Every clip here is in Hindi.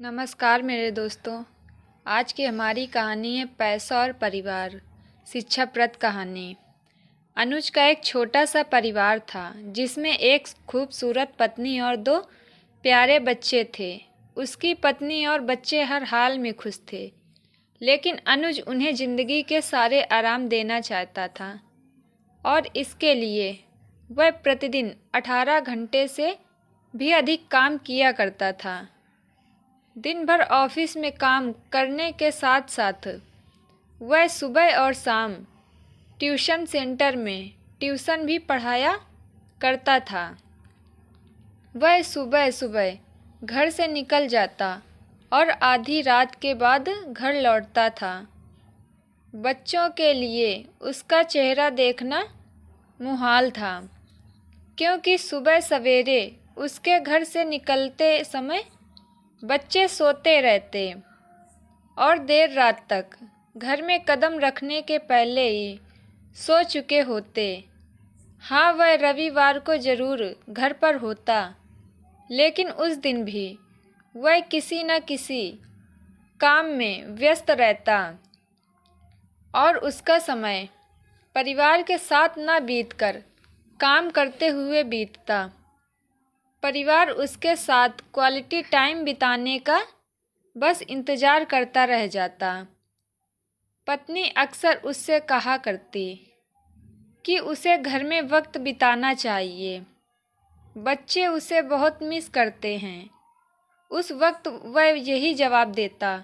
नमस्कार मेरे दोस्तों। आज की हमारी कहानी है पैसा और परिवार, शिक्षाप्रद कहानी। अनुज का एक छोटा सा परिवार था जिसमें एक खूबसूरत पत्नी और दो प्यारे बच्चे थे। उसकी पत्नी और बच्चे हर हाल में खुश थे, लेकिन अनुज उन्हें ज़िंदगी के सारे आराम देना चाहता था और इसके लिए वह प्रतिदिन 18 घंटे से भी अधिक काम किया करता था। दिन भर ऑफिस में काम करने के साथ साथ वह सुबह और शाम ट्यूशन सेंटर में ट्यूशन भी पढ़ाया करता था। वह सुबह सुबह घर से निकल जाता और आधी रात के बाद घर लौटता था। बच्चों के लिए उसका चेहरा देखना मुहाल था, क्योंकि सुबह सवेरे उसके घर से निकलते समय बच्चे सोते रहते और देर रात तक घर में कदम रखने के पहले ही सो चुके होते। हाँ, वह रविवार को ज़रूर घर पर होता, लेकिन उस दिन भी वह किसी न किसी काम में व्यस्त रहता और उसका समय परिवार के साथ न बीतकर काम करते हुए बीतता। परिवार उसके साथ क्वालिटी टाइम बिताने का बस इंतज़ार करता रह जाता। पत्नी अक्सर उससे कहा करती कि उसे घर में वक्त बिताना चाहिए। बच्चे उसे बहुत मिस करते हैं। उस वक्त वह यही जवाब देता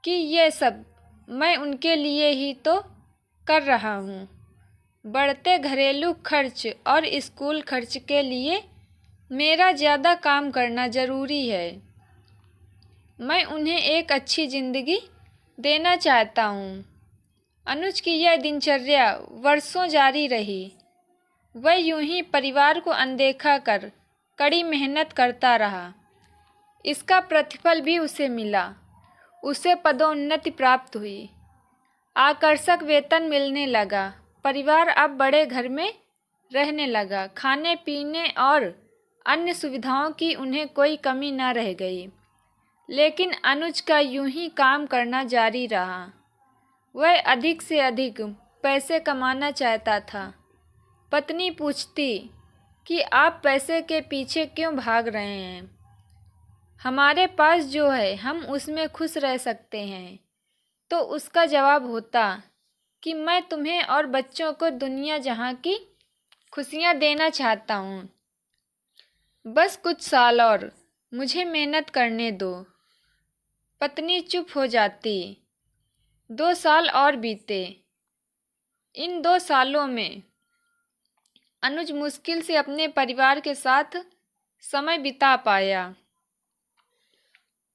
कि ये सब मैं उनके लिए ही तो कर रहा हूँ। बढ़ते घरेलू खर्च और स्कूल खर्च के लिए मेरा ज़्यादा काम करना ज़रूरी है। मैं उन्हें एक अच्छी ज़िंदगी देना चाहता हूँ। अनुज की यह दिनचर्या वर्षों जारी रही। वह यूं ही परिवार को अनदेखा कर कड़ी मेहनत करता रहा। इसका प्रतिफल भी उसे मिला। उसे पदोन्नति प्राप्त हुई, आकर्षक वेतन मिलने लगा। परिवार अब बड़े घर में रहने लगा। खाने पीने और अन्य सुविधाओं की उन्हें कोई कमी न रह गई। लेकिन अनुज का यूं ही काम करना जारी रहा। वह अधिक से अधिक पैसे कमाना चाहता था। पत्नी पूछती कि आप पैसे के पीछे क्यों भाग रहे हैं? हमारे पास जो है हम उसमें खुश रह सकते हैं। तो उसका जवाब होता कि मैं तुम्हें और बच्चों को दुनिया जहां की खुशियां देना चाहता हूँ। बस कुछ साल और मुझे मेहनत करने दो। पत्नी चुप हो जाती। 2 साल और बीते। इन 2 सालों में अनुज मुश्किल से अपने परिवार के साथ समय बिता पाया।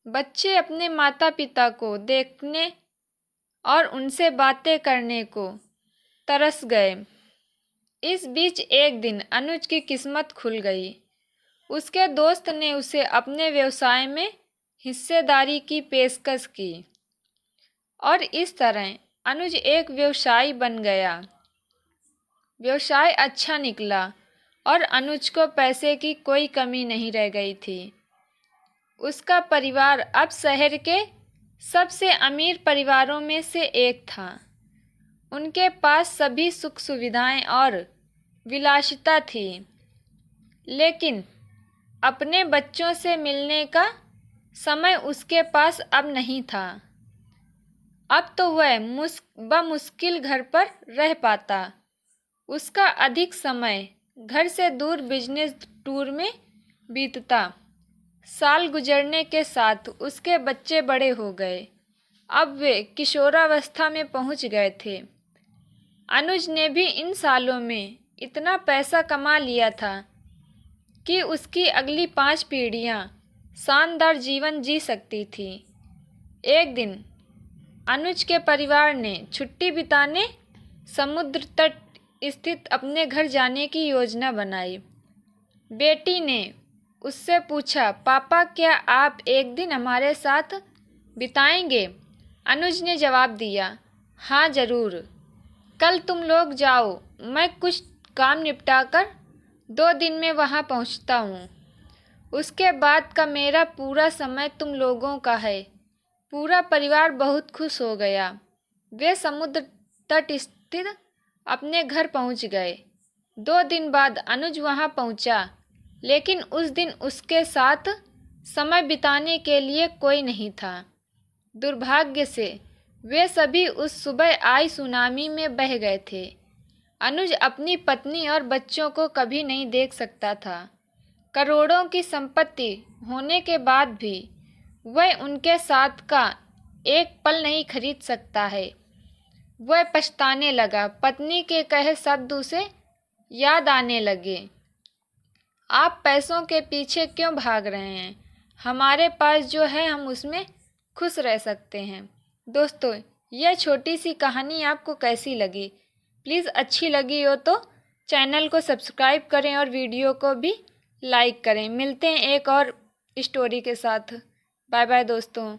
बच्चे अपने माता पिता को देखने और उनसे बातें करने को तरस गए। इस बीच एक दिन अनुज की किस्मत खुल गई। उसके दोस्त ने उसे अपने व्यवसाय में हिस्सेदारी की पेशकश की और इस तरह अनुज एक व्यवसायी बन गया। व्यवसाय अच्छा निकला और अनुज को पैसे की कोई कमी नहीं रह गई थी। उसका परिवार अब शहर के सबसे अमीर परिवारों में से एक था। उनके पास सभी सुख सुविधाएं और विलासिता थी, लेकिन अपने बच्चों से मिलने का समय उसके पास अब नहीं था। अब तो वह बमुश्किल घर पर रह पाता। उसका अधिक समय घर से दूर बिजनेस टूर में बीतता। साल गुजरने के साथ उसके बच्चे बड़े हो गए। अब वे किशोरावस्था में पहुंच गए थे। अनुज ने भी इन सालों में इतना पैसा कमा लिया था कि उसकी अगली 5 पीढ़ियां शानदार जीवन जी सकती थी। एक दिन अनुज के परिवार ने छुट्टी बिताने समुद्र तट स्थित अपने घर जाने की योजना बनाई। बेटी ने उससे पूछा, पापा क्या आप एक दिन हमारे साथ बिताएंगे? अनुज ने जवाब दिया, हाँ ज़रूर। कल तुम लोग जाओ, मैं कुछ काम निपटाकर 2 दिन में वहाँ पहुँचता हूँ। उसके बाद का मेरा पूरा समय तुम लोगों का है। पूरा परिवार बहुत खुश हो गया। वे समुद्र तट स्थित अपने घर पहुंच गए। 2 दिन बाद अनुज वहां पहुंचा, लेकिन उस दिन उसके साथ समय बिताने के लिए कोई नहीं था। दुर्भाग्य से वे सभी उस सुबह आई सुनामी में बह गए थे। अनुज अपनी पत्नी और बच्चों को कभी नहीं देख सकता था। करोड़ों की संपत्ति होने के बाद भी वह उनके साथ का एक पल नहीं खरीद सकता है। वह पछताने लगा। पत्नी के कहे शब्द उसे याद आने लगे। आप पैसों के पीछे क्यों भाग रहे हैं? हमारे पास जो है हम उसमें खुश रह सकते हैं। दोस्तों, यह छोटी सी कहानी आपको कैसी लगी? प्लीज़ अच्छी लगी हो तो चैनल को सब्सक्राइब करें और वीडियो को भी लाइक करें। मिलते हैं एक और स्टोरी के साथ। बाय बाय दोस्तों।